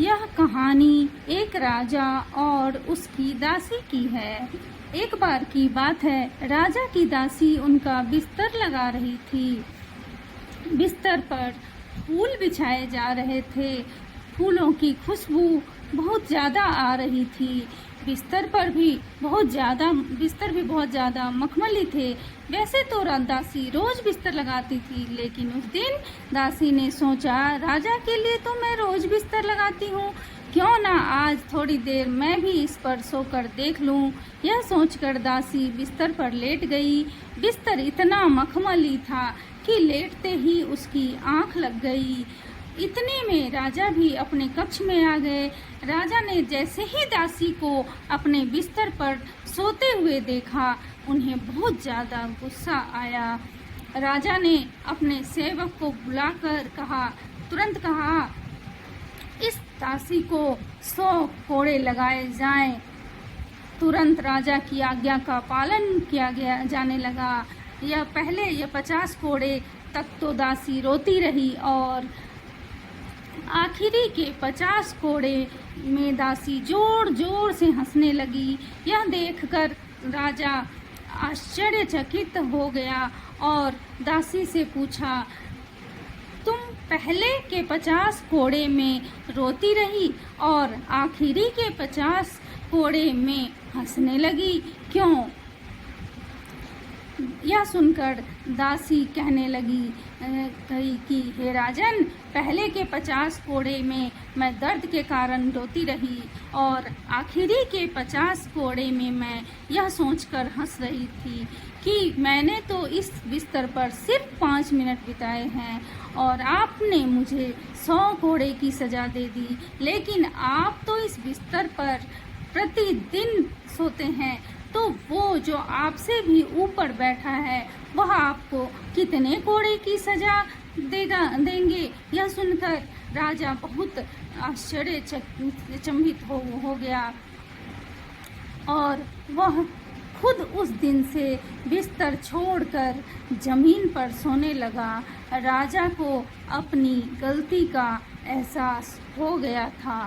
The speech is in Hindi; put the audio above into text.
यह कहानी एक राजा और उसकी दासी की है। एक बार की बात है, राजा की दासी उनका बिस्तर लगा रही थी। बिस्तर पर फूल बिछाए जा रहे थे। फूलों की खुशबू बहुत ज़्यादा आ रही थी। बिस्तर भी बहुत ज़्यादा मखमली थे। वैसे तो दासी रोज बिस्तर लगाती थी, लेकिन उस दिन दासी ने सोचा, राजा के लिए तो मैं रोज बिस्तर लगाती हूँ, क्यों ना आज थोड़ी देर मैं भी इस पर सोकर देख लूँ। यह सोचकर दासी बिस्तर पर लेट गई। बिस्तर इतना मखमली था कि लेटते ही उसकी आँख लग गई। इतने में राजा भी अपने कक्ष में आ गए। राजा ने जैसे ही दासी को अपने बिस्तर पर सोते हुए देखा, उन्हें बहुत ज़्यादा गुस्सा आया। राजा ने अपने सेवक को बुलाकर तुरंत कहा, इस दासी को 100 कोड़े लगाए जाएं। तुरंत राजा की आज्ञा का पालन किया जाने लगा। यह 50 कोड़े तक तो दासी रोती रही और आखिरी के 50 कोड़े में दासी जोर जोर से हंसने लगी। यह देखकर राजा आश्चर्यचकित हो गया और दासी से पूछा, तुम पहले के 50 कोड़े में रोती रही और आखिरी के 50 कोड़े में हंसने लगी, क्यों? यह सुनकर दासी कहने लगी कि हे राजन, पहले के 50 कोड़े में मैं दर्द के कारण रोती रही और आखिरी के 50 कोड़े में मैं यह सोचकर हंस रही थी कि मैंने तो इस बिस्तर पर सिर्फ 5 मिनट बिताए हैं और आपने मुझे 100 कोड़े की सज़ा दे दी। लेकिन आप तो इस बिस्तर पर प्रतिदिन सोते हैं, तो वो जो आपसे भी ऊपर बैठा है वह आपको कितने कोड़े की सज़ा देंगे? यह सुनकर राजा बहुत आश्चर्यचकित हो गया और वह खुद उस दिन से बिस्तर छोड़कर जमीन पर सोने लगा। राजा को अपनी गलती का एहसास हो गया था।